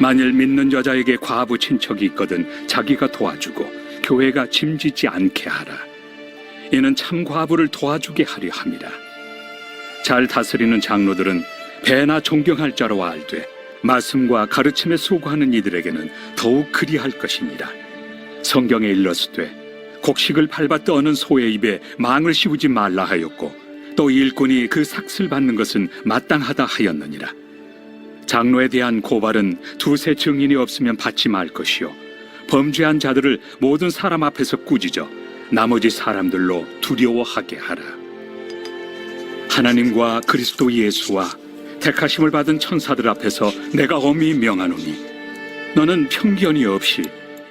만일 믿는 여자에게 과부 친척이 있거든 자기가 도와주고 교회가 짐지지 않게 하라. 이는 참 과부를 도와주게 하려 함이라. 잘 다스리는 장로들은 배나 존경할 자로 알되 말씀과 가르침에 수고하는 이들에게는 더욱 그리할 것이니라. 성경에 일렀으되 곡식을 밟아 떠는 소의 입에 망을 씌우지 말라 하였고 또 일꾼이 그 삭슬 받는 것은 마땅하다 하였느니라. 장로에 대한 고발은 두세 증인이 없으면 받지 말 것이요 범죄한 자들을 모든 사람 앞에서 꾸짖어 나머지 사람들로 두려워하게 하라. 하나님과 그리스도 예수와 택하심을 받은 천사들 앞에서 내가 엄히 명하노니 너는 편견이 없이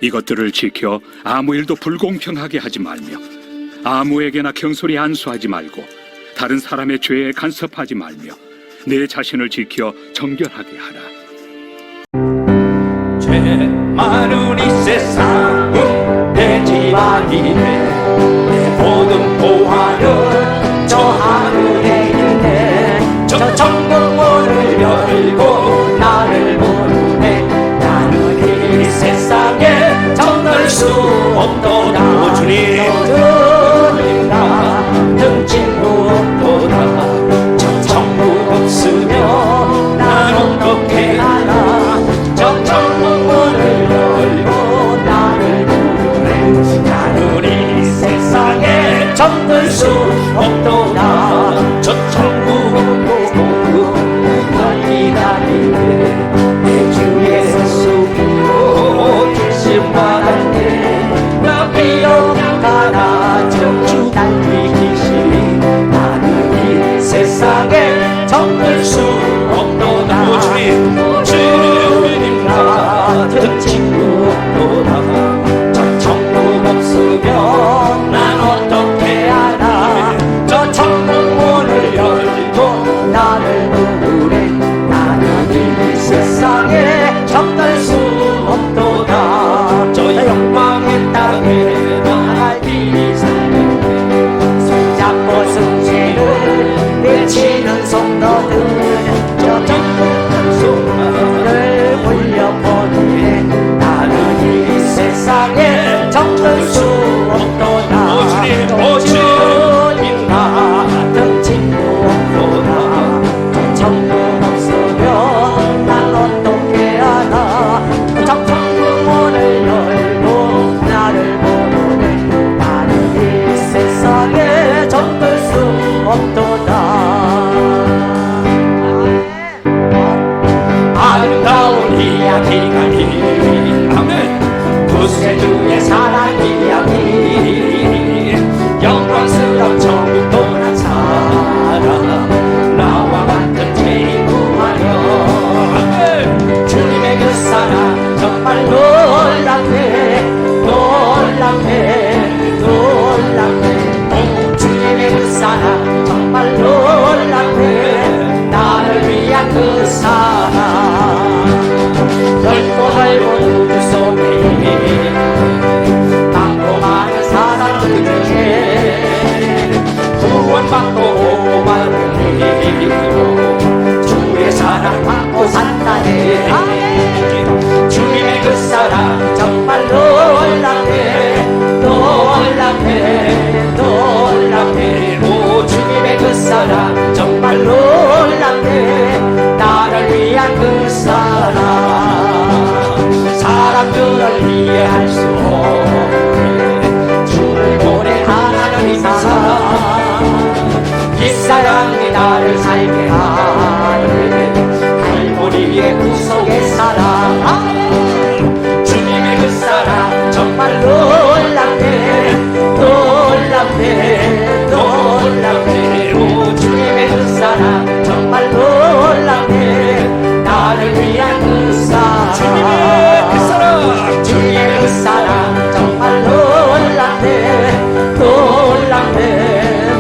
이것들을 지켜 아무 일도 불공평하게 하지 말며 아무에게나 경솔히 안수하지 말고 다른 사람의 죄에 간섭하지 말며 내 자신을 지켜 정결하게 하라. 죄 많은 이 세상은 내 집안이네. 내 모든 보화는 저 하늘에 있네. 저 천국문을 열고 나를 부르네. 나는 이 세상에 정할 수 없도다. 주님 같은 친구 없도다. 저 천국 없으면 난 어떻게 알아. 저 천국문을 열고 나를 부르네. 나는 이 세상에 정할 수 없도다. 저 천국 널 기다리네. 내 주 예수 믿고 결심받을 때나 기억하라. 저 날 위기시니 나는 이 세상에 정할 수 없도다. 주님 같은 친구 없도다. 저 천국 없으면 난 어떻게 알아. 저 천국 문을 열고 나를 부르네. 나는 이 세상에 정할 수 없도다. 저 영광의 땅에 날 비사네. 손잡고 승리를 외치는 성도들 저 천국 소망을 올려보네. 나는 이 세상에 정할 수 없도다. 주님 같은 친구 없도다. 저 천국 없으면 난 어떻게 하나. 저 천국 문을 열고 나를 부르네. 나는 이 세상에 정할 수 없도다. 아름다운 이야기가 아멘. 구세주의 사랑 이야기. 영광스러운 천국 떠난 사람 나와 같은 죄인 구하여. 아멘. 주님의 그 사랑 정말 놀랍네. 놀랍네. 놀랍네. 주님의 그 사랑 정말 놀랍네. 나를 위한 그 사랑 넓고 넓은 우주 속에 많고 많은 사람들 중에 구원받고 오만을 믿고 주의 사랑 받고 산다네. 주님의 그 사랑 정말 놀랍네. 놀랍네. 놀랍네. 오 주님의 그 사랑 정말 놀랍네. 나를 위한 그 사랑 사람들을 이해할 수 없네. 주를 노래하는 이 사랑 이 사랑이 나를 살게 하네. 할머니의 구속의 사랑 주님의 그 사랑 정말 놀랍네. 놀랍네. 놀랍네. 오 주님의 그 사랑 정말 놀랍네. 나를 위한 그 사랑 주님의 그 사랑 정말 놀랍네. 놀랍네.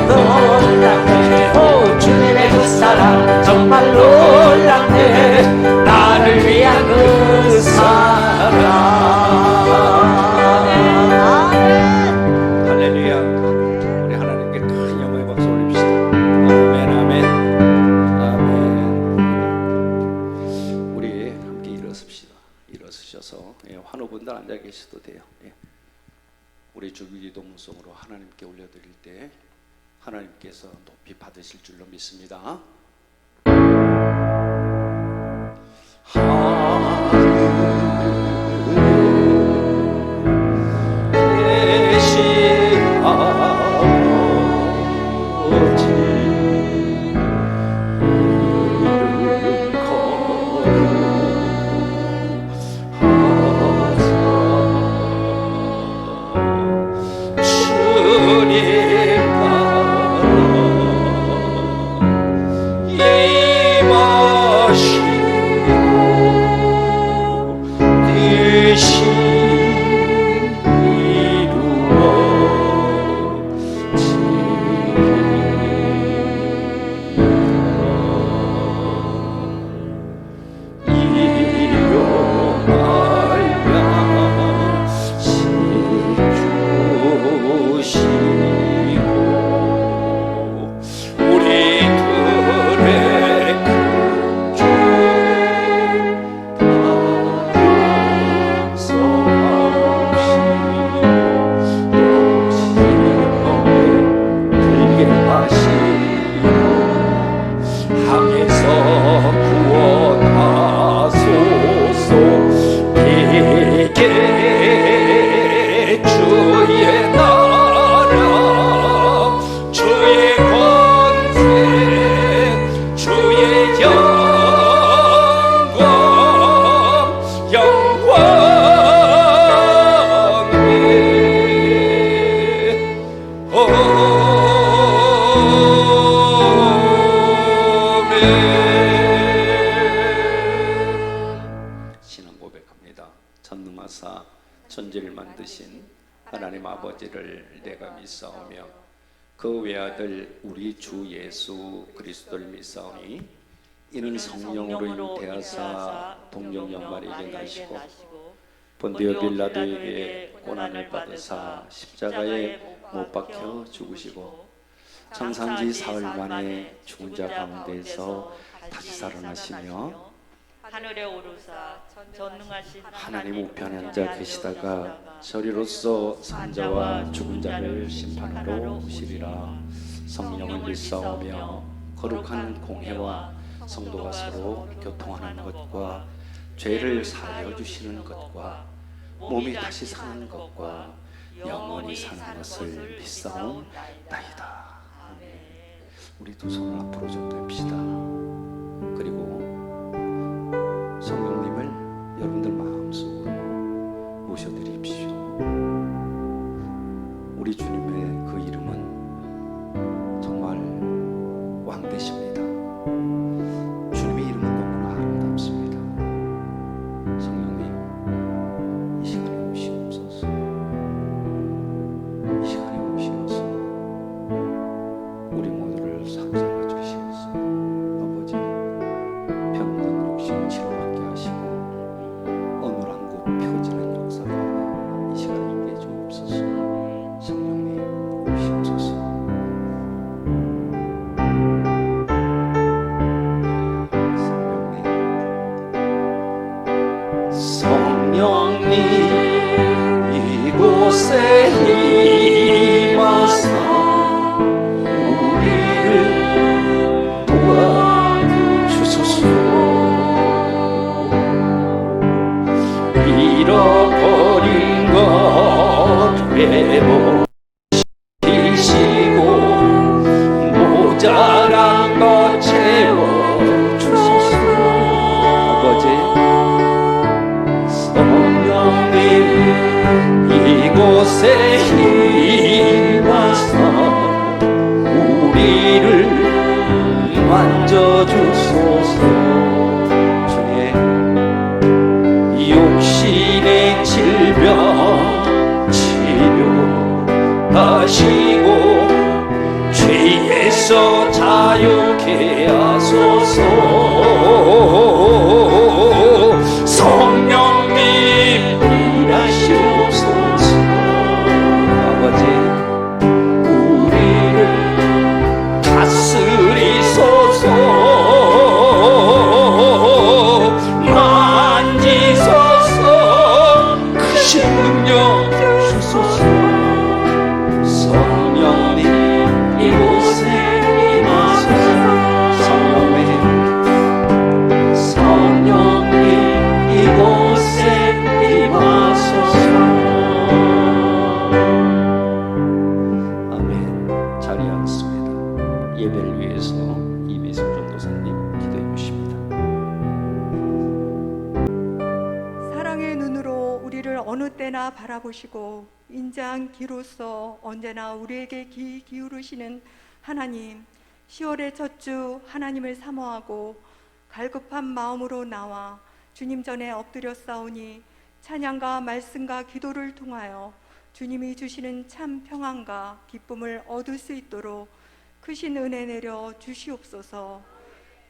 놀랍네. 오 주님의 그 사랑 정말 놀랍네. 나를 위한 그 사랑 우리 주기도문성으로 하나님께 올려드릴 때 하나님께서 높이 받으실 줄로 믿습니다. 신앙 고백합니다. 전능하사 천지를 만드신 하나님 아버지를 내가 믿사오며 그 외아들 우리 주 예수 그리스도를 믿사오니 이는 성령으로 잉태하사 동정녀 마리에게 나시고 본디오 빌라도에게 고난을 받으사 십자가에 못 박혀 죽으시고 청산지 사흘 만에 죽은 자 가운데서 다시 살아나시며 하늘에 오르사 전능하신 하나님 우편에 앉아 계시다가 저리로서 산자와 죽은 자를 심판하러 오시리라. 성령을 믿사오며 거룩한 공회와 성도가 서로 교통하는 것과 죄를 사하여 주시는 것과 몸이 다시 사는 것과 영원히 사는 것을 믿사옵나이다. 우리 두 손을 앞으로 좀 댑시다. 그리고 성령님을 여러분들 마음속으로 모셔드립시오. 우리 주님의 그 이름은 정말 왕되십니다. 주님의 이름은 너무나 아름답습니다. 성령님, 이 시간에 오시옵소서. 이 시간에 오시옵소서. 우리 모두를 사로잡아 주시옵소서. 아버지, 병든 육신 치료받게 하시고 어눌한 곳 펴지는 역사가 이 시간에 있게 주옵소서. 성령님 오시옵소서. 성령님 이곳에 임하사 우리를 도와주소서. 잃어버린 것 회복시키시고 모자란 것 채워주소서. 아버지, 성령님 이곳에 임하사 우리를 만져주소서. 주의 육신의 질병 치료하시고 죄에서 자유케 하소서. 성령님 일하시옵소서. 아버지, 우리를 다스리소서. 만지소서. 크신 능력 주소서. 언제나 바라보시고 인자한 기로서 언제나 우리에게 귀 기울으시는 하나님, 10월의 첫 주 하나님을 사모하고 갈급한 마음으로 나와 주님 전에 엎드려 싸우니 찬양과 말씀과 기도를 통하여 주님이 주시는 참 평안과 기쁨을 얻을 수 있도록 크신 은혜 내려 주시옵소서.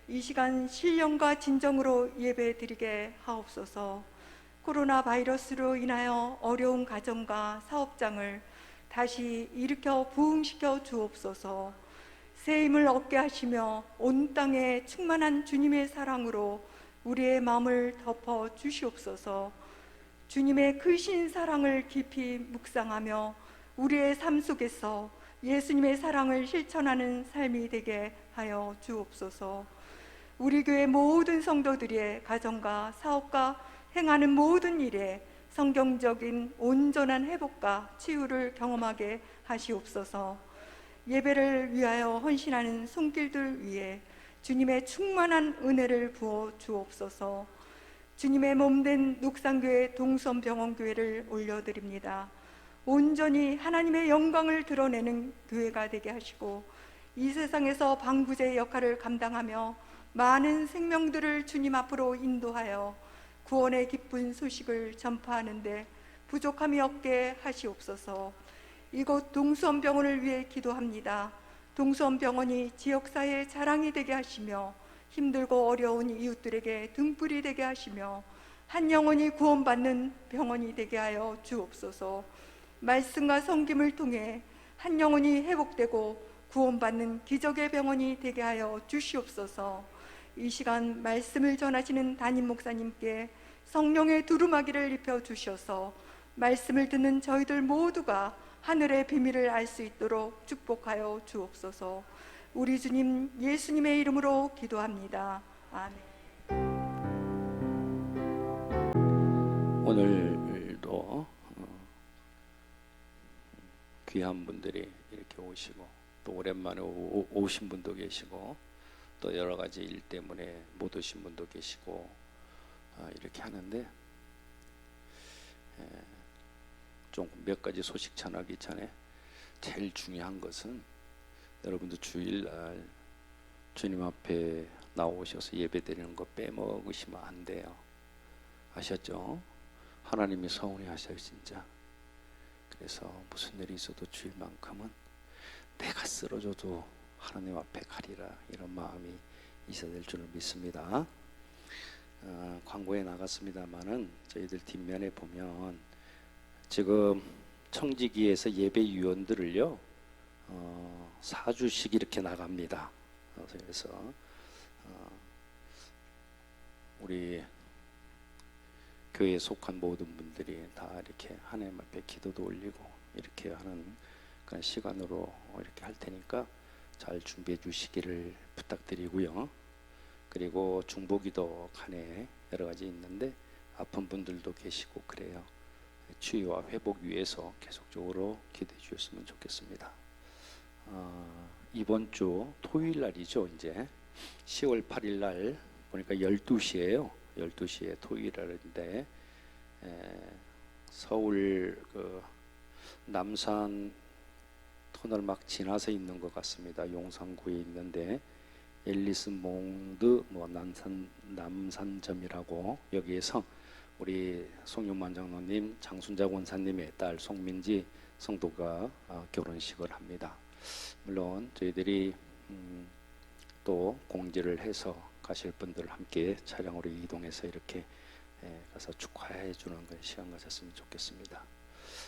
이 시간 신령과 진정으로 예배 드리게 하옵소서. 코로나 바이러스로 인하여 어려운 가정과 사업장을 다시 일으켜 부흥시켜 주옵소서. 새 힘을 얻게 하시며 온 땅에 충만한 주님의 사랑으로 우리의 마음을 덮어 주시옵소서. 주님의 크신 사랑을 깊이 묵상하며 우리의 삶 속에서 예수님의 사랑을 실천하는 삶이 되게 하여 주옵소서. 우리 교회 모든 성도들의 가정과 사업과 행하는 모든 일에 성경적인 온전한 회복과 치유를 경험하게 하시옵소서. 예배를 위하여 헌신하는 손길들 위에 주님의 충만한 은혜를 부어 주옵소서. 주님의 몸된 녹산교회 동선병원교회를 올려드립니다. 온전히 하나님의 영광을 드러내는 교회가 되게 하시고 이 세상에서 방부제 역할을 감당하며 많은 생명들을 주님 앞으로 인도하여 구원의 기쁜 소식을 전파하는데 부족함이 없게 하시옵소서. 이곳 동수원병원을 위해 기도합니다. 동수원병원이 지역사회의 자랑이 되게 하시며 힘들고 어려운 이웃들에게 등불이 되게 하시며 한 영혼이 구원받는 병원이 되게 하여 주옵소서. 말씀과 섬김을 통해 한 영혼이 회복되고 구원받는 기적의 병원이 되게 하여 주시옵소서. 이 시간 말씀을 전하시는 담임 목사님께 성령의 두루마기를 입혀 주셔서 말씀을 듣는 저희들 모두가 하늘의 비밀을 알 수 있도록 축복하여 주옵소서. 우리 주님 예수님의 이름으로 기도합니다. 아멘. 오늘도 귀한 분들이 이렇게 오시고 또 오랜만에 오신 분도 계시고 또 여러 가지 일 때문에 못 오신 분도 계시고 이렇게 하는데 좀 몇 가지 소식 전하기 전에 제일 중요한 것은 여러분도 주일날 주님 앞에 나오셔서 예배드리는 거 빼먹으시면 안 돼요. 아셨죠? 하나님이 서운해하셔요 진짜. 그래서 무슨 일이 있어도 주일만큼은 내가 쓰러져도 하나님 앞에 가리라 이런 마음이 있어야 될 줄을 믿습니다. 광고에 나갔습니다마는 저희들 뒷면에 보면 지금 청지기에서 예배위원들을요 4주씩 이렇게 나갑니다. 그래서 우리 교회에 속한 모든 분들이 다 이렇게 하나님 앞에 기도도 올리고 이렇게 하는 그런 시간으로 이렇게 할 테니까 잘 준비해 주시기를 부탁드리고요. 그리고 중보기도 칸에 여러 가지 있는데 아픈 분들도 계시고 그래요. 치유와 회복 위해서 계속적으로 기도해 주셨으면 좋겠습니다. 이번 주 토요일 날이죠. 이제 10월 8일 날 보니까 12시예요. 12시에 토요일 날인데 서울 그 남산 터널 막 지나서 있는 것 같습니다. 용산구에 있는데 앨리스 몽드 남산점이라고 여기에서 우리 송윤만 장로님, 장순자 권사님의 딸 송민지 성도가 결혼식을 합니다. 물론 저희들이 또 공지를 해서 가실 분들 함께 차량으로 이동해서 이렇게 가서 축하해 주는 그런 시간 가졌으면 좋겠습니다.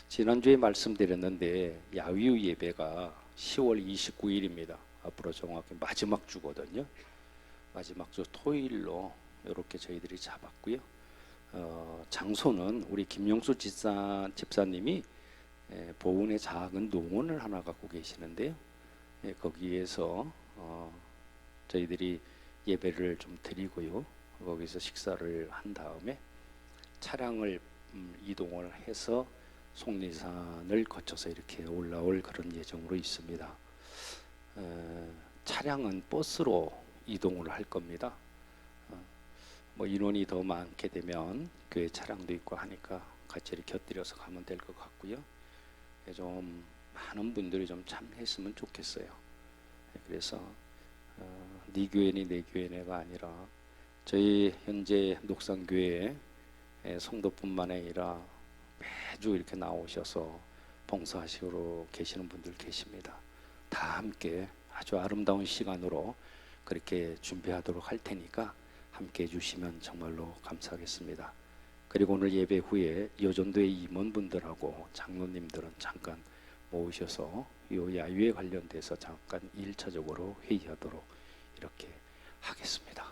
지난주에 말씀드렸는데 야유 예배가 10월 29일입니다. 앞으로 정확히 마지막 주거든요. 마지막 주 토요일로 이렇게 저희들이 잡았고요. 장소는 우리 김용수 집사님이 보은의 작은 농원을 하나 갖고 계시는데요. 거기에서 저희들이 예배를 좀 드리고요. 거기서 식사를 한 다음에 차량을 이동을 해서 속리산을 거쳐서 이렇게 올라올 그런 예정으로 있습니다. 차량은 버스로 이동을 할 겁니다. 뭐 인원이 더 많게 되면 교회 차량도 있고 하니까 같이 이렇게 곁들여서 가면 될 것 같고요. 좀 많은 분들이 좀 참여했으면 좋겠어요. 그래서 네 교회니 내 교회네가 아니라 저희 현재 녹산교회 성도뿐만 아니라 매주 이렇게 나오셔서 봉사하시고 계시는 분들 계십니다. 다 함께 아주 아름다운 시간으로 그렇게 준비하도록 할 테니까 함께 해주시면 정말로 감사하겠습니다. 그리고 오늘 예배 후에 여전도의 임원분들하고 장로님들은 잠깐 모으셔서 이 야유에 관련돼서 잠깐 1차적으로 회의하도록 이렇게 하겠습니다.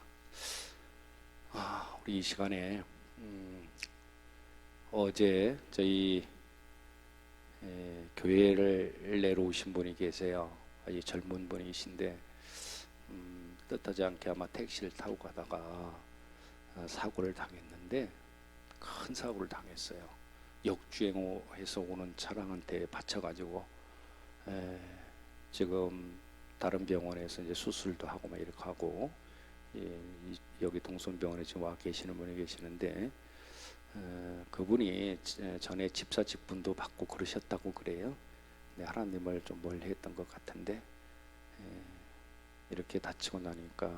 우리 이 시간에 어제 저희 교회를 내려오신 분이 계세요. 아주 젊은 분이신데 뜻하지 않게 아마 택시를 타고 가다가 사고를 당했는데 큰 사고를 당했어요. 역주행해서 오는 차량한테 받쳐가지고 지금 다른 병원에서 이제 수술도 하고 막 이렇게 하고 여기 동선병원에 지금 와 계시는 분이 계시는데 그분이 전에 집사 직분도 받고 그러셨다고 그래요. 네, 하나님을 좀 멀리했던 것 같은데 이렇게 다치고 나니까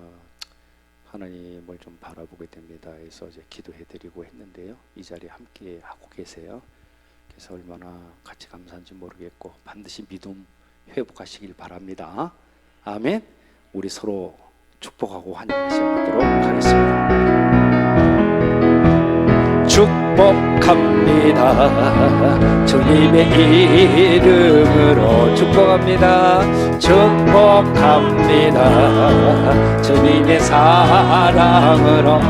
하나님을 좀 바라보게 됩니다. 그래서 이제 기도해드리고 했는데요. 이 자리에 함께 하고 계세요. 그래서 얼마나 같이 감사한지 모르겠고 반드시 믿음 회복하시길 바랍니다. 아멘. 우리 서로 축복하고 환영하시도록 하겠습니다. 축복합니다. 주님의 이름으로 축복합니다. 축복합니다. 주님의 사랑으로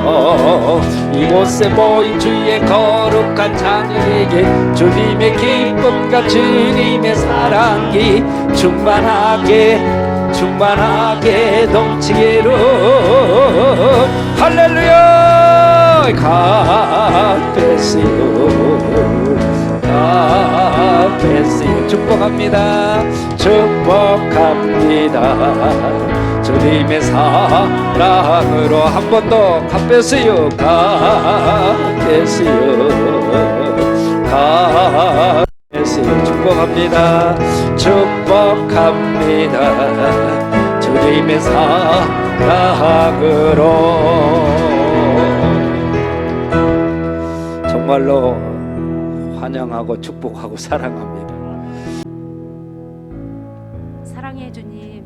이곳에 모인 주의 거룩한 자녀에게 주님의 기쁨과 주님의 사랑이 충만하게 넘치기를. 할렐루야. God bless you. 축복합니다. 축복합니다. 주님의 사랑으로 한 번 더 God bless you. God bless you. God bless you. 축복합니다. 축복합니다. 주님의 사랑으로. 정말로 환영하고 축복하고 사랑합니다. 사랑의 주님,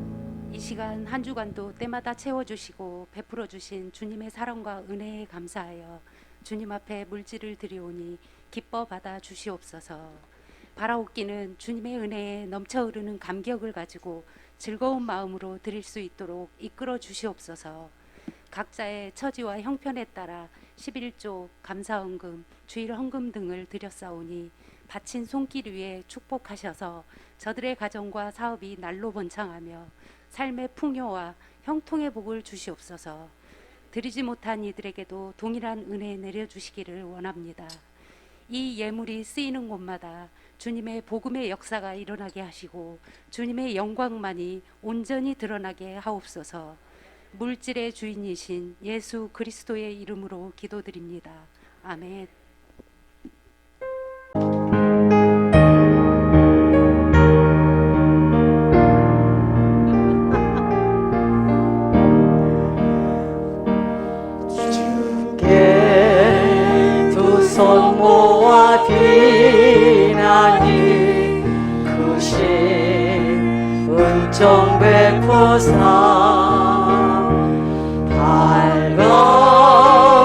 이 시간 한 주간도 때마다 채워주시고 베풀어 주신 주님의 사랑과 은혜에 감사하여 주님 앞에 물질을 드리오니 기뻐 받아 주시옵소서. 바라옵기는 주님의 은혜에 넘쳐 흐르는 감격을 가지고 즐거운 마음으로 드릴 수 있도록 이끌어 주시옵소서. 각자의 처지와 형편에 따라 11조, 감사헌금, 주일헌금 등을 드렸사오니 바친 손길 위에 축복하셔서 저들의 가정과 사업이 날로 번창하며 삶의 풍요와 형통의 복을 주시옵소서. 드리지 못한 이들에게도 동일한 은혜 내려주시기를 원합니다. 이 예물이 쓰이는 곳마다 주님의 복음의 역사가 일어나게 하시고 주님의 영광만이 온전히 드러나게 하옵소서. 물질의 주인이신 예수 그리스도의 이름으로 기도드립니다. 아멘. 주께 두 손 모아 비나니 크신 은총 베푸사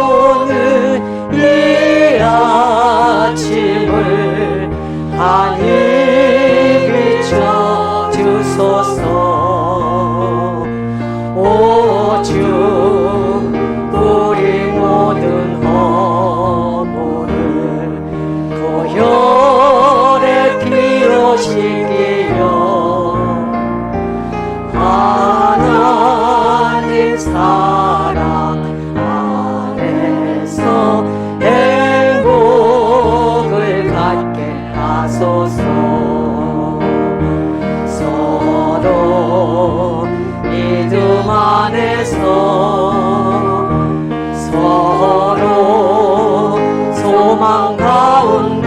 밝아오는 이 아침을 하니 비춰 주소서. 오 주 우리 모든 허물을 보혈에 피우시기여. 하나님 사랑 안에서 행복을 갖게 하소서. 서로 믿음 안에서 서로 소망 가운데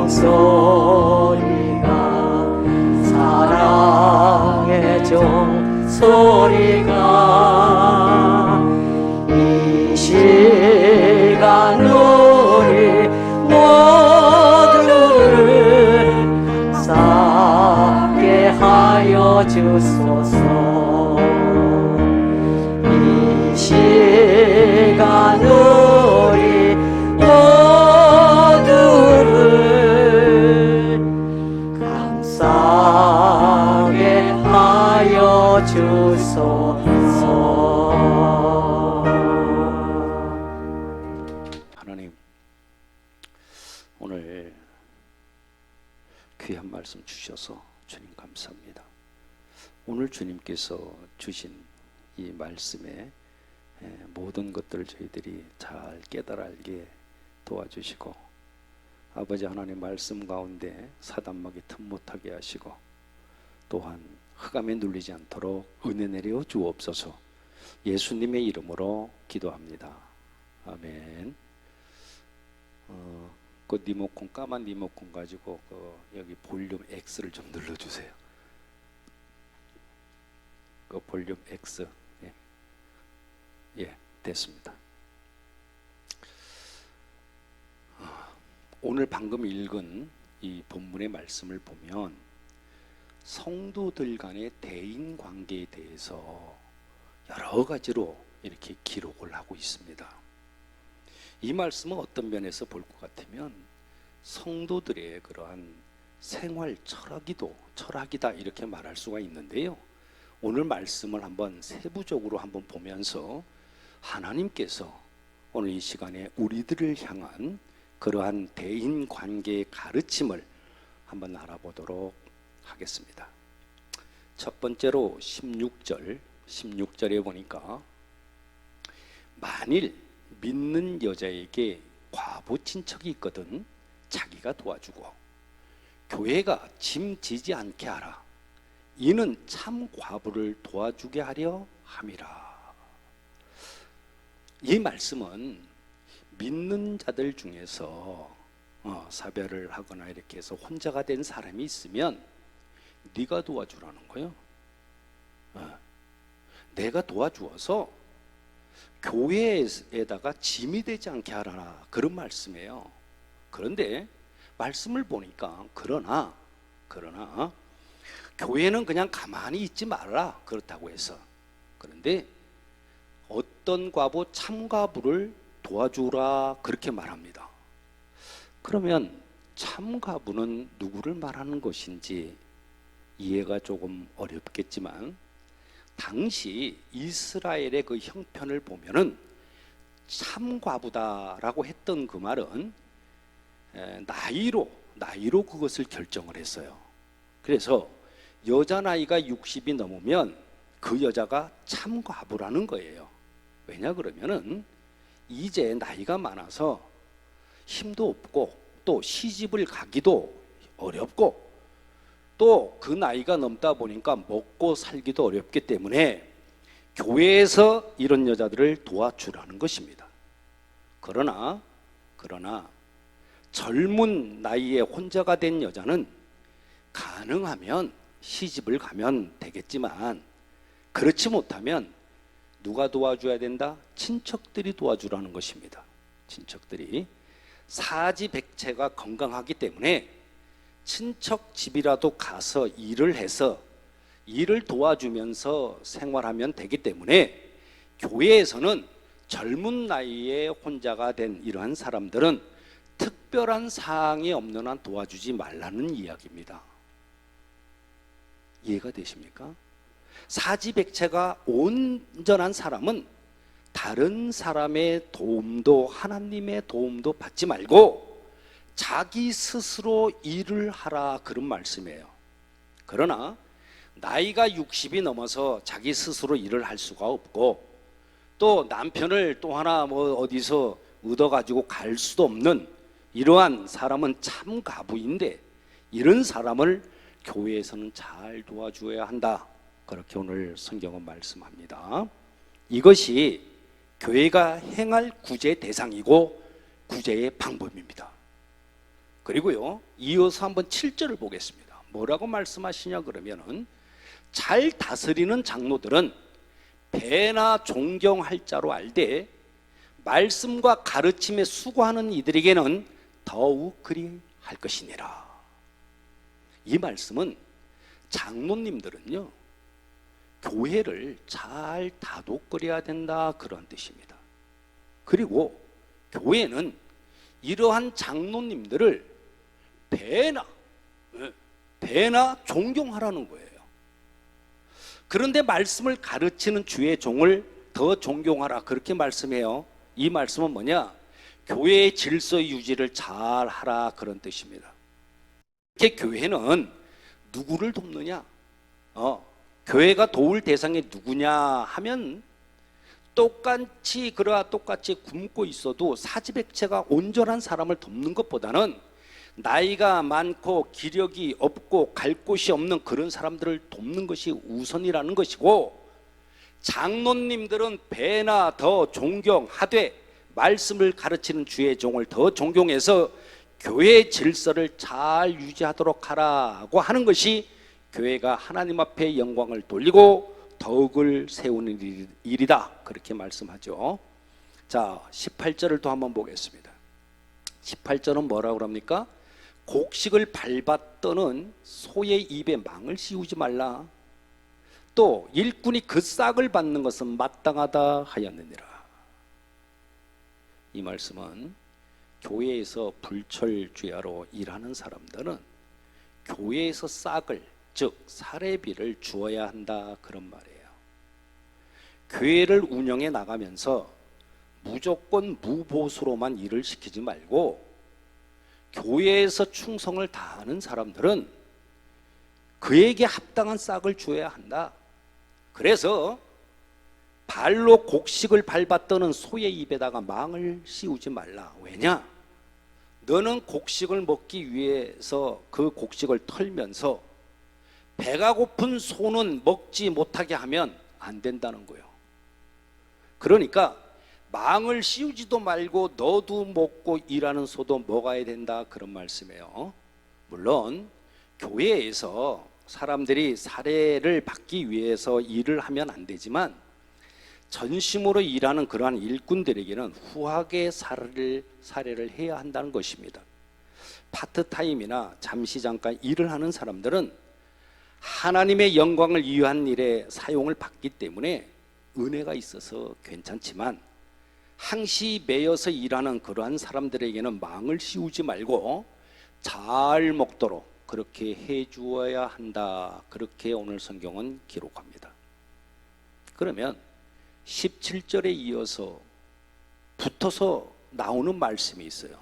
종소리가 사랑의 종소리가 이 시간 우리 모두를 싸게 하여 주소서. 이 시간 우리 모두를 감싸게 하여 주소서. 하나님, 오늘 귀한 말씀 주셔서 주님 감사합니다. 오늘 주님께서 주신 이 말씀에 모든 것들을 저희들이 잘 깨달아 알게 도와주시고, 아버지 하나님 말씀 가운데 사단막이 틈 못하게 하시고, 또한 흑암에 눌리지 않도록 은혜 내려 주옵소서. 예수님의 이름으로 기도합니다. 아멘. 그 리모컨, 까만 리모컨 가지고 여기 볼륨 X를 좀 눌러주세요. 그 볼륨 X. 예, 됐습니다. 오늘 방금 읽은 이 본문의 말씀을 보면 성도들 간의 대인 관계에 대해서 여러 가지로 이렇게 기록을 하고 있습니다. 이 말씀은 어떤 면에서 볼 것 같으면 성도들의 그러한 생활 철학이다 이렇게 말할 수가 있는데요. 오늘 말씀을 한번 세부적으로 한번 보면서 하나님께서 오늘 이 시간에 우리들을 향한 그러한 대인 관계의 가르침을 한번 알아보도록 하겠습니다. 첫 번째로 16절에 보니까 만일 믿는 여자에게 과부 친척이 있거든 자기가 도와주고 교회가 짐 지지 않게 하라. 이는 참 과부를 도와주게 하려 함이라. 이 말씀은 믿는 자들 중에서 사별을 하거나 이렇게 해서 혼자가 된 사람이 있으면 네가 도와주라는 거예요. 내가 도와주어서 교회에다가 짐이 되지 않게 하라, 그런 말씀이에요. 그런데 말씀을 보니까 그러나 교회는 그냥 가만히 있지 말라, 그렇다고 해서. 그런데 어떤 과부, 참과부를 도와주라, 그렇게 말합니다. 그러면 참과부는 누구를 말하는 것인지 이해가 조금 어렵겠지만, 당시 이스라엘의 그 형편을 보면은 참과부다라고 했던 그 말은 나이로 그것을 결정을 했어요. 그래서 여자 나이가 60이 넘으면 그 여자가 참과부라는 거예요. 왜냐 그러면은 이제 나이가 많아서 힘도 없고 또 시집을 가기도 어렵고 또 그 나이가 넘다 보니까 먹고 살기도 어렵기 때문에 교회에서 이런 여자들을 도와주라는 것입니다. 그러나 젊은 나이에 혼자가 된 여자는 가능하면 시집을 가면 되겠지만, 그렇지 못하면 누가 도와줘야 된다? 친척들이 도와주라는 것입니다. 친척들이 사지백체가 건강하기 때문에 친척 집이라도 가서 일을 해서 일을 도와주면서 생활하면 되기 때문에 교회에서는 젊은 나이에 혼자가 된 이러한 사람들은 특별한 사항이 없는 한 도와주지 말라는 이야기입니다. 이해가 되십니까? 사지백체가 온전한 사람은 다른 사람의 도움도 하나님의 도움도 받지 말고 자기 스스로 일을 하라, 그런 말씀이에요. 그러나 나이가 60이 넘어서 자기 스스로 일을 할 수가 없고 또 남편을 또 하나 어디서 얻어가지고 갈 수도 없는 이러한 사람은 참 가부인데, 이런 사람을 교회에서는 잘 도와줘야 한다, 그렇게 오늘 성경은 말씀합니다. 이것이 교회가 행할 구제 대상이고 구제의 방법입니다. 그리고요, 이어서 한번 7절을 보겠습니다. 뭐라고 말씀하시냐 그러면은, 잘 다스리는 장로들은 배나 존경할 자로 알되 말씀과 가르침에 수고하는 이들에게는 더욱 그리할 것이니라. 이 말씀은 장로님들은요, 교회를 잘 다독거려야 된다, 그런 뜻입니다. 그리고 교회는 이러한 장로님들을 배나 존경하라는 거예요. 그런데 말씀을 가르치는 주의 종을 더 존경하라, 그렇게 말씀해요. 이 말씀은 뭐냐? 교회의 질서 유지를 잘 하라, 그런 뜻입니다. 이렇게 교회는 누구를 돕느냐? 교회가 도울 대상이 누구냐 하면, 똑같이 굶고 있어도 사지백체가 온전한 사람을 돕는 것보다는 나이가 많고 기력이 없고 갈 곳이 없는 그런 사람들을 돕는 것이 우선이라는 것이고, 장로님들은 배나 더 존경하되 말씀을 가르치는 주의 종을 더 존경해서 교회의 질서를 잘 유지하도록 하라고 하는 것이 교회가 하나님 앞에 영광을 돌리고 덕을 세우는 일이다, 그렇게 말씀하죠. 자, 18절을 또 한번 보겠습니다. 18절은 뭐라고 합니까? 곡식을 밟아 떠는 소의 입에 망을 씌우지 말라. 또 일꾼이 그 싹을 받는 것은 마땅하다 하였느니라. 이 말씀은 교회에서 불철주야로 일하는 사람들은 교회에서 싹을, 즉 사례비를 주어야 한다, 그런 말이에요. 교회를 운영해 나가면서 무조건 무보수로만 일을 시키지 말고 교회에서 충성을 다하는 사람들은 그에게 합당한 싹을 주어야 한다. 그래서 발로 곡식을 밟아 떠는 소의 입에다가 망을 씌우지 말라. 왜냐? 너는 곡식을 먹기 위해서 그 곡식을 털면서 배가 고픈 소는 먹지 못하게 하면 안 된다는 거예요. 그러니까 망을 씌우지도 말고 너도 먹고 일하는 소도 먹어야 된다, 그런 말씀이에요. 물론 교회에서 사람들이 사례를 받기 위해서 일을 하면 안 되지만, 전심으로 일하는 그러한 일꾼들에게는 후하게 사례를 해야 한다는 것입니다. 파트타임이나 잠시 잠깐 일을 하는 사람들은 하나님의 영광을 위한 일에 사용을 받기 때문에 은혜가 있어서 괜찮지만, 항시 매여서 일하는 그러한 사람들에게는 망을 씌우지 말고 잘 먹도록 그렇게 해 주어야 한다, 그렇게 오늘 성경은 기록합니다. 그러면 17절에 이어서 붙어서 나오는 말씀이 있어요.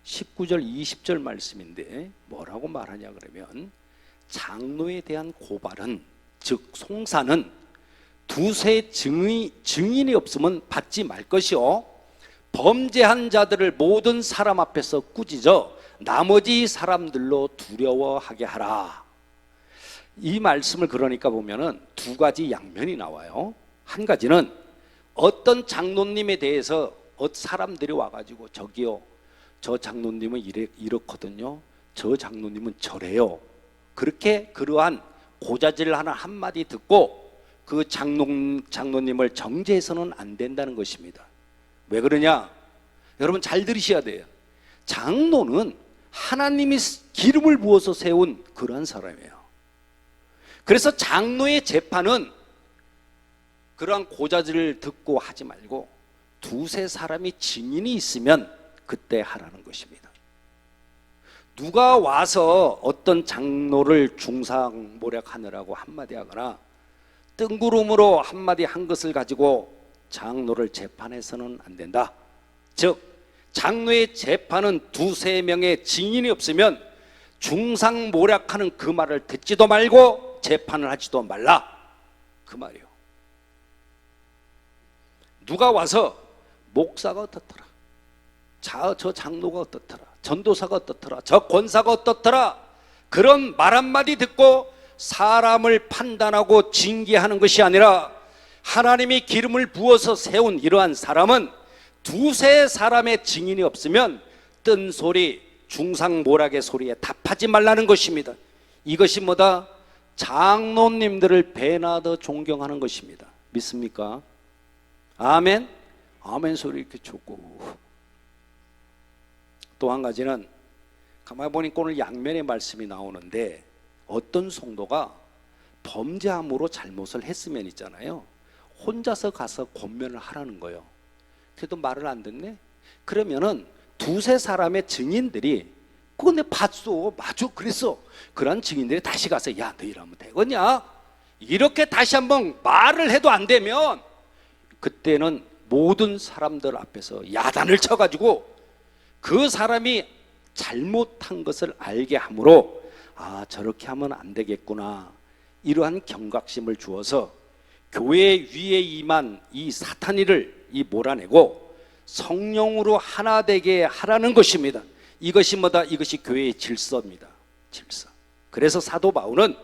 19절 20절 말씀인데 뭐라고 말하냐 그러면, 장로에 대한 고발은, 즉 송사는 두세 증인이 없으면 받지 말 것이요, 범죄한 자들을 모든 사람 앞에서 꾸짖어 나머지 사람들로 두려워하게 하라. 이 말씀을 그러니까 보면은 두 가지 양면이 나와요. 한 가지는 어떤 장로님에 대해서 사람들이 와가지고, 저기요, 저 장로님은 이렇거든요, 저 장로님은 저래요, 그렇게 그러한 고자질을 하는 한마디 듣고 그 장로님을 정죄해서는 안 된다는 것입니다. 왜 그러냐? 여러분 잘 들으셔야 돼요. 장로는 하나님이 기름을 부어서 세운 그러한 사람이에요. 그래서 장로의 재판은 그러한 고자질을 듣고 하지 말고 두세 사람이 증인이 있으면 그때 하라는 것입니다. 누가 와서 어떤 장로를 중상모략하느라고 한마디 하거나 뜬구름으로 한마디 한 것을 가지고 장로를 재판해서는 안 된다. 즉 장로의 재판은 두세 명의 증인이 없으면 중상모략하는 그 말을 듣지도 말고 재판을 하지도 말라, 그 말이요. 누가 와서 목사가 어떻더라, 저 장로가 어떻더라, 전도사가 어떻더라, 저 권사가 어떻더라, 그런 말 한마디 듣고 사람을 판단하고 징계하는 것이 아니라, 하나님이 기름을 부어서 세운 이러한 사람은 두세 사람의 증인이 없으면 뜬소리, 중상모략의 소리에 답하지 말라는 것입니다. 이것이 뭐다? 장로님들을 배나 더 존경하는 것입니다. 믿습니까? 아멘? 아멘 소리 이렇게 주고. 또 한 가지는 가만히 보니까 오늘 양면의 말씀이 나오는데 어떤 성도가 범죄함으로 잘못을 했으면 있잖아요, 혼자서 가서 권면을 하라는 거예요. 그래도 말을 안 듣네? 그러면은 두세 사람의 증인들이 그거 내 봤어, 맞아, 그랬어. 그런 증인들이 다시 가서 야, 너 이러면 되겠냐? 이렇게 다시 한번 말을 해도 안 되면 그때는 모든 사람들 앞에서 야단을 쳐가지고 그 사람이 잘못한 것을 알게 함으로 아, 저렇게 하면 안 되겠구나, 이러한 경각심을 주어서 교회 위에 임한 이 사탄이를 몰아내고 성령으로 하나 되게 하라는 것입니다. 이것이 뭐다? 이것이 교회의 질서입니다. 질서. 그래서 사도 바울은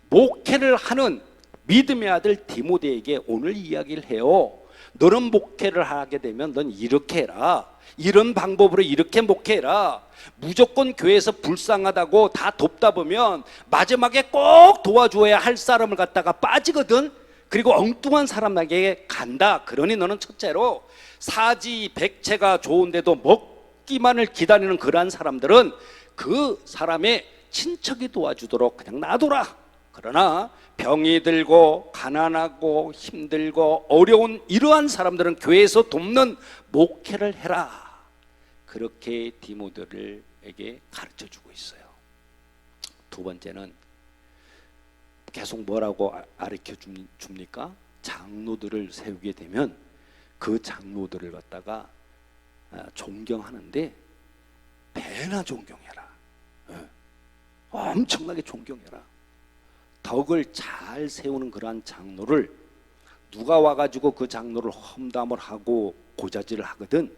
목회를 하는 믿음의 아들 디모데에게 오늘 이야기를 해요. 너는 목회를 하게 되면 넌 이렇게 해라, 이런 방법으로 이렇게 목회해라. 무조건 교회에서 불쌍하다고 다 돕다 보면 마지막에 꼭 도와줘야 할 사람을 갖다가 빠지거든. 그리고 엉뚱한 사람에게 간다. 그러니 너는 첫째로 사지백체가 좋은데도 먹기만을 기다리는 그러한 사람들은 그 사람의 친척이 도와주도록 그냥 놔둬라. 그러나 병이 들고 가난하고 힘들고 어려운 이러한 사람들은 교회에서 돕는 목회를 해라. 그렇게 디모데에게 가르쳐주고 있어요. 두 번째는 계속 뭐라고 가르쳐 줍니까? 장로들을 세우게 되면 그 장로들을 갖다가 존경하는데 배나 존경해라. 엄청나게 존경해라. 덕을 잘 세우는 그러한 장로를 누가 와가지고 그 장로를 험담을 하고 고자질을 하거든,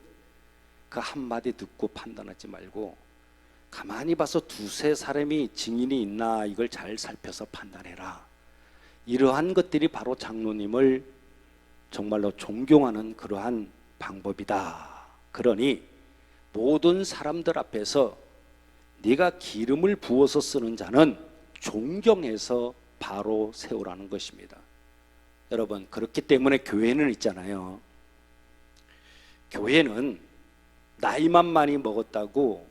그 한마디 듣고 판단하지 말고 가만히 봐서 두세 사람이 증인이 있나 이걸 잘 살펴서 판단해라. 이러한 것들이 바로 장로님을 정말로 존경하는 그러한 방법이다. 그러니 모든 사람들 앞에서 네가 기름을 부어서 쓰는 자는 존경해서 바로 세우라는 것입니다. 여러분, 그렇기 때문에 교회는 있잖아요, 교회는 나이만 많이 먹었다고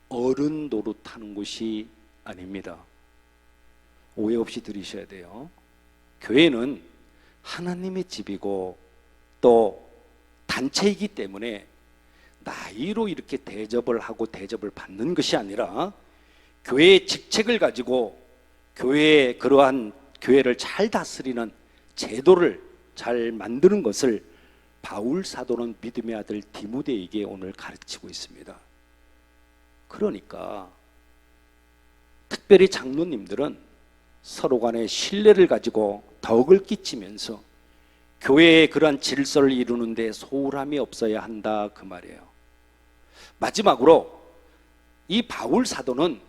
어른 노릇하는 곳이 아닙니다. 오해 없이 들으셔야 돼요. 교회는 하나님의 집이고 또 단체이기 때문에 나이로 이렇게 대접을 하고 대접을 받는 것이 아니라 교회의 직책을 가지고 교회의 그러한 교회를 잘 다스리는 제도를 잘 만드는 것을 바울 사도는 믿음의 아들 디모데에게 오늘 가르치고 있습니다. 그러니까 특별히 장로님들은 서로 간의 신뢰를 가지고 덕을 끼치면서 교회의 그러한 질서를 이루는 데 소홀함이 없어야 한다, 그 말이에요. 마지막으로 이 바울 사도는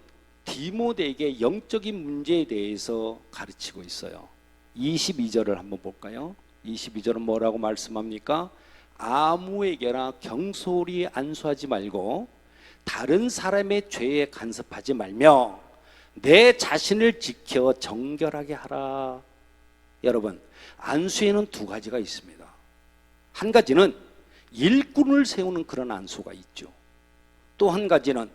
디모데에게 영적인 문제에 대해서 가르치고 있어요. 22절을 한번 볼까요? 22절은 뭐라고 말씀합니까? 아무에게나 경솔히 안수하지 말고 다른 사람의 죄에 간섭하지 말며 내 자신을 지켜 정결하게 하라. 여러분, 안수에는 두 가지가 있습니다. 한 가지는 일꾼을 세우는 그런 안수가 있죠. 또 한 가지는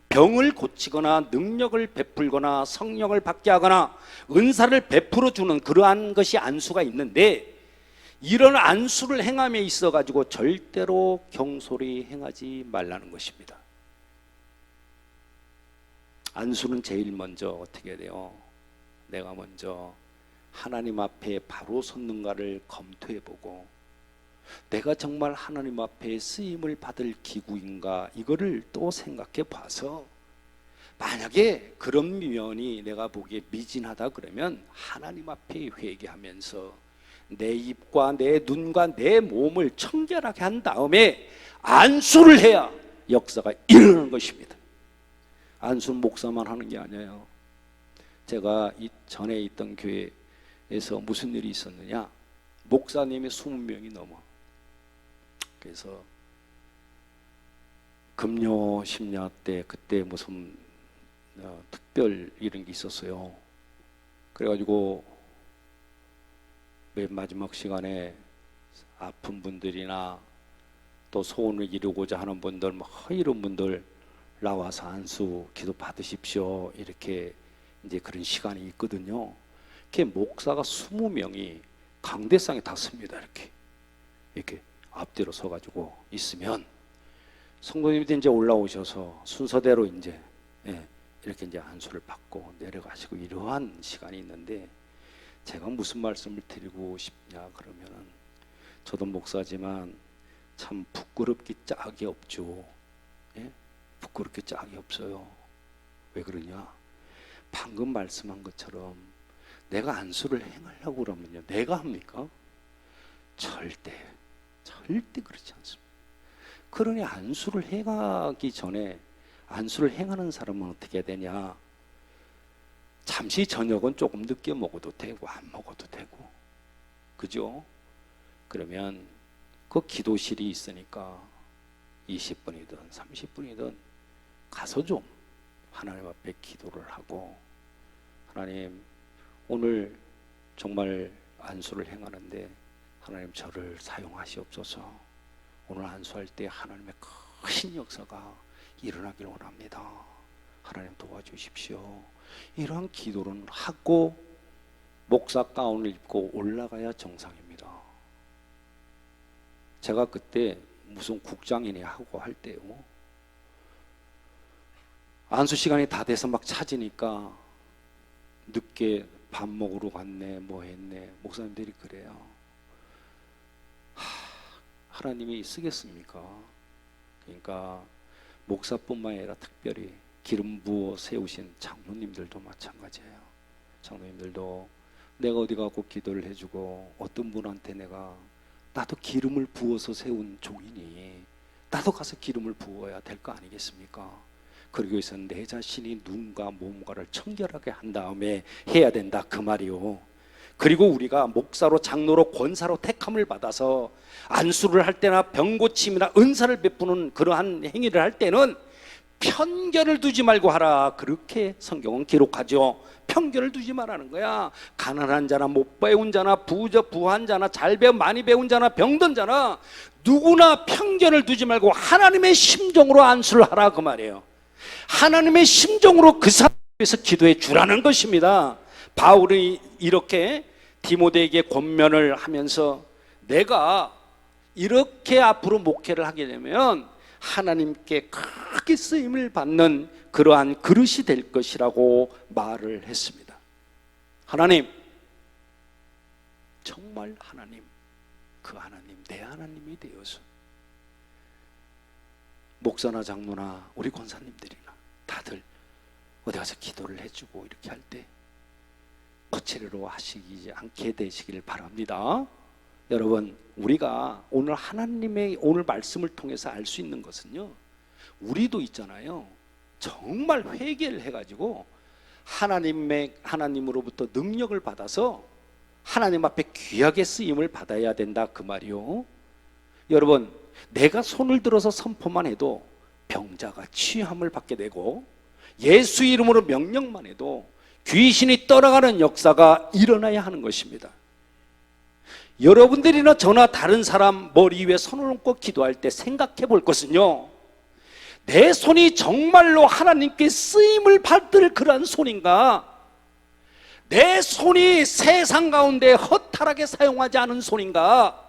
병을 고치거나 능력을 베풀거나 성령을 받게 하거나 은사를 베풀어 주는 그러한 것이 안수가 있는데, 이런 안수를 행함에 있어 가지고 절대로 경솔히 행하지 말라는 것입니다. 안수는 제일 먼저 어떻게 돼요? 내가 먼저 하나님 앞에 바로 섰는가를 검토해보고 내가 정말 하나님 앞에 쓰임을 받을 기구인가, 이거를 또 생각해 봐서 만약에 그런 면이 내가 보기에 미진하다 그러면 하나님 앞에 회개하면서 내 입과 내 눈과 내 몸을 청결하게 한 다음에 안수를 해야 역사가 일어나는 것입니다. 안수는 목사만 하는 게 아니에요. 제가 전에 있던 교회에서 무슨 일이 있었느냐, 목사님이 20명이 넘어. 그래서 금요 심야 때 그때 무슨 특별 이런 게 있었어요. 그래가지고 맨 마지막 시간에 아픈 분들이나 또 소원을 이루고자 하는 분들 뭐 이런 분들 나와서 안수 기도 받으십시오, 이렇게 이제 그런 시간이 있거든요. 그 목사가 20명이 강대상에 탔습니다. 이렇게 앞뒤로 서가지고 있으면 성도님들이 이제 올라오셔서 순서대로 이제 이렇게 이제 안수를 받고 내려가시고 이러한 시간이 있는데, 제가 무슨 말씀을 드리고 싶냐 그러면은, 저도 목사지만 참 부끄럽기 짝이 없죠. 부끄럽기 짝이 없어요. 왜 그러냐? 방금 말씀한 것처럼 내가 안수를 행하려고 그러면요, 내가 합니까? 절대 그렇지 않습니다. 그러니 안수를 행하기 전에, 안수를 행하는 사람은 어떻게 해야 되냐? 잠시 저녁은 조금 늦게 먹어도 되고 안 먹어도 되고, 그죠? 그러면 그 기도실이 있으니까 20분이든 30분이든 가서 좀 하나님 앞에 기도를 하고, 하나님 오늘 정말 안수를 행하는데 하나님 저를 사용하시옵소서. 오늘 안수할 때 하나님의 큰 역사가 일어나길 원합니다. 하나님 도와주십시오. 이러한 기도를 하고 목사 가운을 입고 올라가야 정상입니다. 제가 그때 무슨 국장이니 하고 할 때요, 안수 시간이 다 돼서 막 찾으니까 늦게 밥 먹으러 갔네, 뭐 했네, 목사님들이 그래요. 하나님이 쓰겠습니까? 그러니까 목사뿐만 아니라 특별히 기름 부어 세우신 장로님들도 마찬가지예요. 장로님들도 내가 어디 가고 기도를 해주고, 어떤 분한테 내가 나도 기름을 부어서 세운 종이니 나도 가서 기름을 부어야 될 거 아니겠습니까? 그러기 위해서 내 자신이 눈과 몸과를 청결하게 한 다음에 해야 된다, 그 말이요. 그리고 우리가 목사로, 장로로, 권사로 택함을 받아서 안수를 할 때나 병고침이나 은사를 베푸는 그러한 행위를 할 때는 편견을 두지 말고 하라, 그렇게 성경은 기록하죠. 편견을 두지 말라는 거야. 가난한 자나 못 배운 자나 부한 자나 잘 배운 많이 배운 자나 병든 자나 누구나 편견을 두지 말고 하나님의 심정으로 안수를 하라, 그 말이에요. 하나님의 심정으로 그 사람을 위해서 기도해 주라는 것입니다. 바울이 이렇게 디모데에게 권면을 하면서, 내가 이렇게 앞으로 목회를 하게 되면 하나님께 크게 쓰임을 받는 그러한 그릇이 될 것이라고 말을 했습니다. 하나님, 정말 하나님, 그 하나님, 내 하나님이 되어서 목사나 장로나 우리 권사님들이나 다들 어디 가서 기도를 해주고 이렇게 할 때 거칠로 하시지 않게 되시길 바랍니다. 여러분, 우리가 오늘 하나님의 오늘 말씀을 통해서 알 수 있는 것은요, 우리도 있잖아요, 정말 회개를 해가지고 하나님으로부터 능력을 받아서 하나님 앞에 귀하게 쓰임을 받아야 된다, 그 말이요. 여러분, 내가 손을 들어서 선포만 해도 병자가 치유함을 받게 되고, 예수 이름으로 명령만 해도 귀신이 떠나가는 역사가 일어나야 하는 것입니다. 여러분들이나 저나 다른 사람 머리 위에 손을 얹고 기도할 때 생각해 볼 것은요, 내 손이 정말로 하나님께 쓰임을 받을 그러한 손인가? 내 손이 세상 가운데 허탈하게 사용하지 않은 손인가?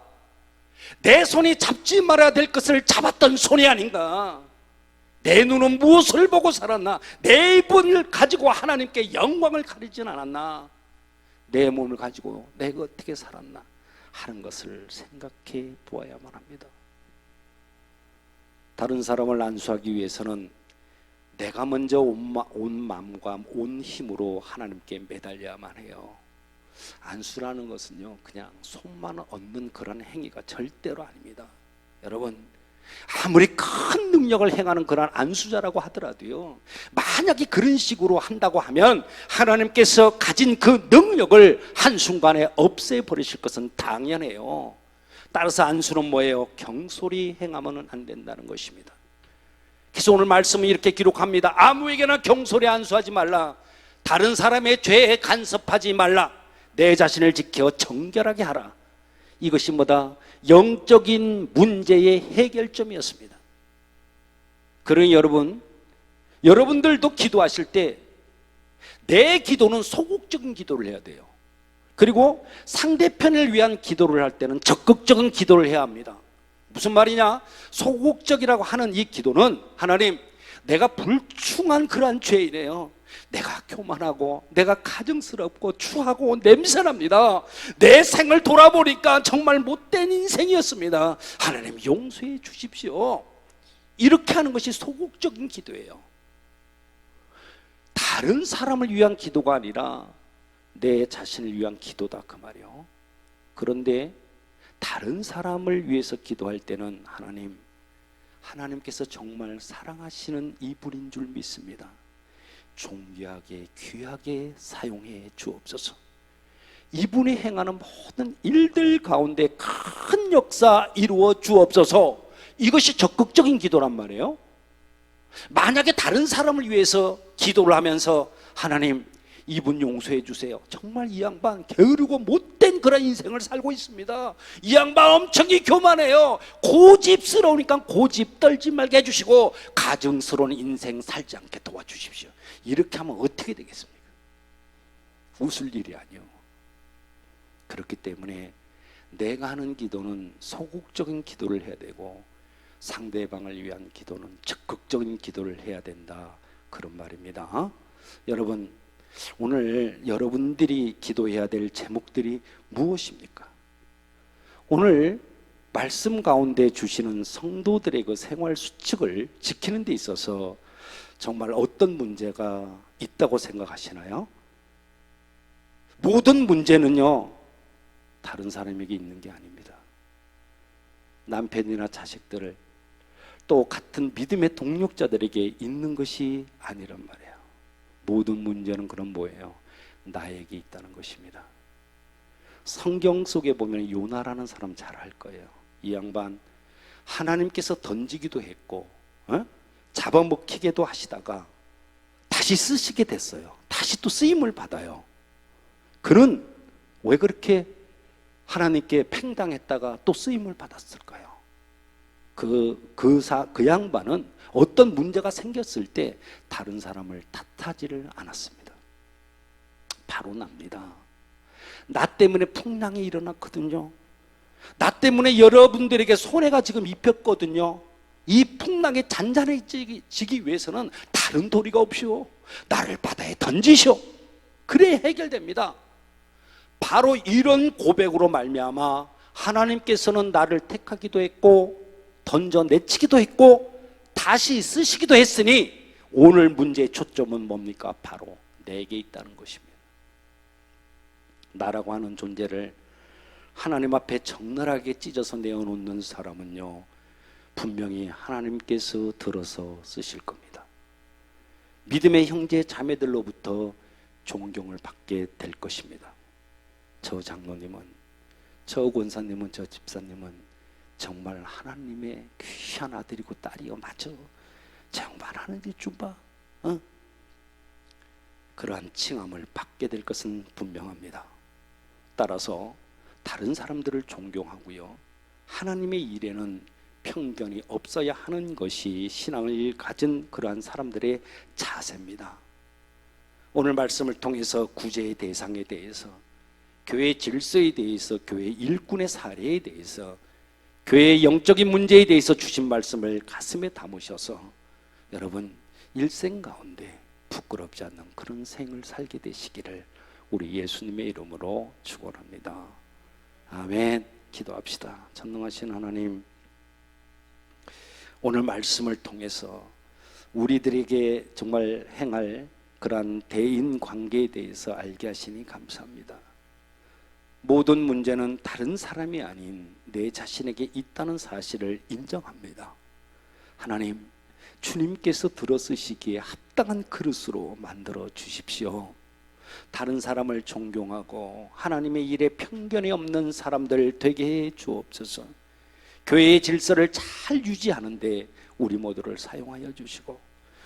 내 손이 잡지 말아야 될 것을 잡았던 손이 아닌가? 내 눈은 무엇을 보고 살았나? 내 입을 가지고 하나님께 영광을 가리진 않았나? 내 몸을 가지고 내가 어떻게 살았나 하는 것을 생각해 보아야만 합니다. 다른 사람을 안수하기 위해서는 내가 먼저 온 마음과 온 힘으로 하나님께 매달려야만 해요. 안수라는 것은요, 그냥 손만 얹는 그런 행위가 절대로 아닙니다. 여러분, 아무리 큰 능력을 행하는 그런 안수자라고 하더라도요, 만약에 그런 식으로 한다고 하면 하나님께서 가진 그 능력을 한순간에 없애버리실 것은 당연해요. 따라서 안수는 뭐예요? 경솔히 행하면 안 된다는 것입니다. 그래서 오늘 말씀은 이렇게 기록합니다. 아무에게나 경솔히 안수하지 말라. 다른 사람의 죄에 간섭하지 말라. 내 자신을 지켜 정결하게 하라. 이것이 뭐다? 영적인 문제의 해결점이었습니다. 그러니 여러분들도 기도하실 때 내 기도는 소극적인 기도를 해야 돼요. 그리고 상대편을 위한 기도를 할 때는 적극적인 기도를 해야 합니다. 무슨 말이냐? 소극적이라고 하는 이 기도는 하나님, 내가 불충한 그러한 죄이네요. 내가 교만하고 내가 가증스럽고 추하고 냄새납니다. 내 생을 돌아보니까 정말 못된 인생이었습니다. 하나님 용서해 주십시오. 이렇게 하는 것이 소극적인 기도예요. 다른 사람을 위한 기도가 아니라 내 자신을 위한 기도다, 그 말이요. 그런데 다른 사람을 위해서 기도할 때는 하나님께서 정말 사랑하시는 이분인 줄 믿습니다. 존귀하게 귀하게 사용해 주옵소서. 이분이 행하는 모든 일들 가운데 큰 역사 이루어 주옵소서. 이것이 적극적인 기도란 말이에요. 만약에 다른 사람을 위해서 기도를 하면서 하나님, 이분 용서해 주세요. 정말 이 양반 게으르고 못된 그런 인생을 살고 있습니다. 이 양반 엄청이 교만해요. 고집스러우니까 고집 떨지 말게 해주시고 가증스러운 인생 살지 않게 도와주십시오. 이렇게 하면 어떻게 되겠습니까? 웃을 일이 아니요. 그렇기 때문에 내가 하는 기도는 소극적인 기도를 해야 되고 상대방을 위한 기도는 적극적인 기도를 해야 된다, 그런 말입니다. 여러분, 오늘 여러분들이 기도해야 될 제목들이 무엇입니까? 오늘 말씀 가운데 주시는 성도들의 그 생활 수칙을 지키는 데 있어서 정말 어떤 문제가 있다고 생각하시나요? 모든 문제는요, 다른 사람에게 있는 게 아닙니다. 남편이나 자식들을 또 같은 믿음의 동력자들에게 있는 것이 아니란 말이에요. 모든 문제는 그럼 뭐예요? 나에게 있다는 것입니다. 성경 속에 보면 요나라는 사람 잘 알 거예요. 이 양반 하나님께서 던지기도 했고 잡아먹히게도 하시다가 다시 쓰시게 됐어요. 다시 또 쓰임을 받아요. 그는 왜 그렇게 하나님께 팽당했다가 또 쓰임을 받았을까요? 그 양반은 어떤 문제가 생겼을 때 다른 사람을 탓하지를 않았습니다. 바로 납니다. 나 때문에 풍랑이 일어났거든요. 나 때문에 여러분들에게 손해가 지금 입혔거든요. 이 풍랑에 잔잔해지기 위해서는 다른 도리가 없이요, 나를 바다에 던지시오. 그래야 해결됩니다. 바로 이런 고백으로 말미암아 하나님께서는 나를 택하기도 했고 던져 내치기도 했고 다시 쓰시기도 했으니 오늘 문제의 초점은 뭡니까? 바로 내게 있다는 것입니다. 나라고 하는 존재를 하나님 앞에 적나라하게 찢어서 내어놓는 사람은요, 분명히 하나님께서 들어서 쓰실 겁니다. 믿음의 형제 자매들로부터 존경을 받게 될 것입니다. 저 장로님은, 저 권사님은, 저 집사님은 정말 하나님의 귀한 아들이고 딸이요, 맞아, 정말 하나님 좀 봐, 그러한 칭함을 받게 될 것은 분명합니다. 따라서 다른 사람들을 존경하고요, 하나님의 일에는 편견이 없어야 하는 것이 신앙을 가진 그러한 사람들의 자세입니다. 오늘 말씀을 통해서 구제의 대상에 대해서, 교회 질서에 대해서, 교회 일꾼의 사례에 대해서, 교회의 영적인 문제에 대해서 주신 말씀을 가슴에 담으셔서 여러분 일생 가운데 부끄럽지 않는 그런 생을 살게 되시기를 우리 예수님의 이름으로 축원합니다. 아멘. 기도합시다. 전능하신 하나님, 오늘 말씀을 통해서 우리들에게 정말 행할 그러한 대인 관계에 대해서 알게 하시니 감사합니다. 모든 문제는 다른 사람이 아닌 내 자신에게 있다는 사실을 인정합니다. 하나님, 주님께서 들어쓰시기에 합당한 그릇으로 만들어 주십시오. 다른 사람을 존경하고 하나님의 일에 편견이 없는 사람들 되게 해 주옵소서. 교회의 질서를 잘 유지하는데 우리 모두를 사용하여 주시고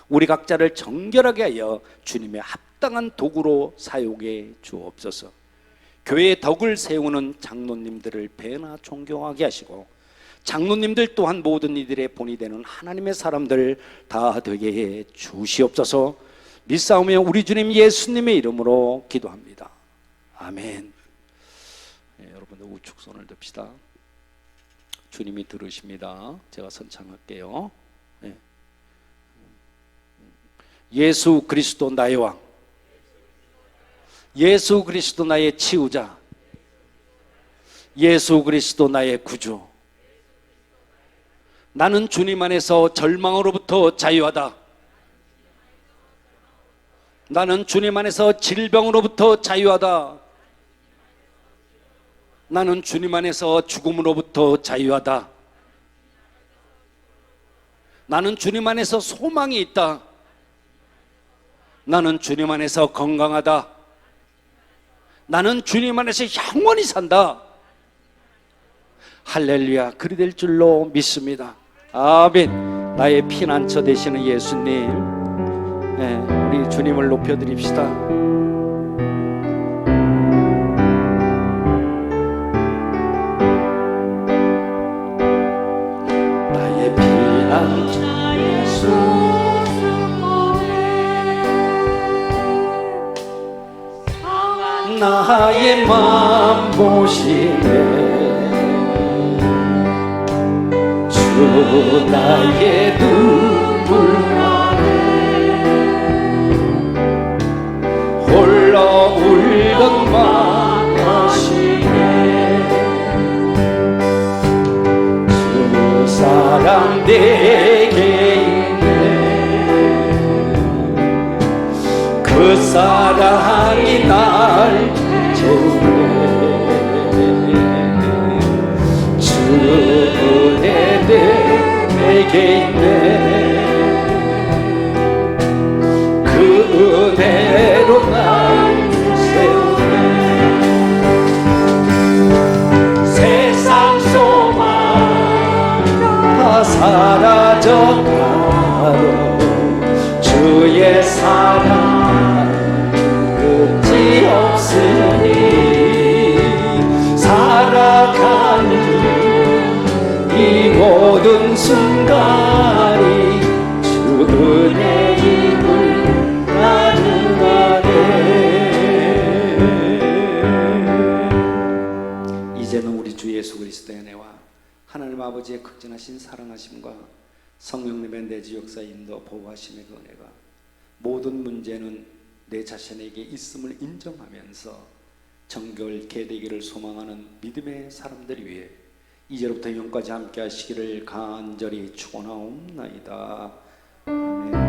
우리 각자를 정결하게 하여 주님의 합당한 도구로 사용해 주옵소서. 교회의 덕을 세우는 장로님들을 배나 존경하게 하시고 장로님들 또한 모든 이들의 본이 되는 하나님의 사람들 다 되게 해 주시옵소서. 믿사오며 우리 주님 예수님의 이름으로 기도합니다. 아멘. 여러분들 우측 손을 듭시다. 주님이 들으십니다. 제가 선창할게요. 예수 그리스도 나의 왕, 예수 그리스도 나의 치유자, 예수 그리스도 나의 구주. 나는 주님 안에서 절망으로부터 자유하다. 나는 주님 안에서 질병으로부터 자유하다. 나는 주님 안에서 죽음으로부터 자유하다. 나는 주님 안에서 소망이 있다. 나는 주님 안에서 건강하다. 나는 주님 안에서 영원히 산다. 할렐루야. 그리 될 줄로 믿습니다. 아멘. 나의 피난처 되시는 예수님, 우리 주님을 높여드립시다. 나의 피난처 예수, 나의 맘 보시네. 주 나의 눈물 아래 홀로 울던 맘 아시네. 주 사랑 내게 있네. 그 사랑이 날 채우네. 주 은혜 내게 있네. 그 은혜로 날 세우네. 세상 소망 다 사라져가도 주의 사랑 끝이 없으니 살아가는 이 모든 순간이 주 은혜 힘을 나누네. 이제는 우리 주 예수 그리스도의 은혜와 하나님 아버지의 극진하신 사랑하심과 성령님의 내주 역사 인도 보호하심의 그 은혜가 모든 문제는 내 자신에게 있음을 인정하면서 정결케 되기를 소망하는 믿음의 사람들 위해 이제로부터 영까지 함께 하시기를 간절히 축원하옵나이다. 아멘.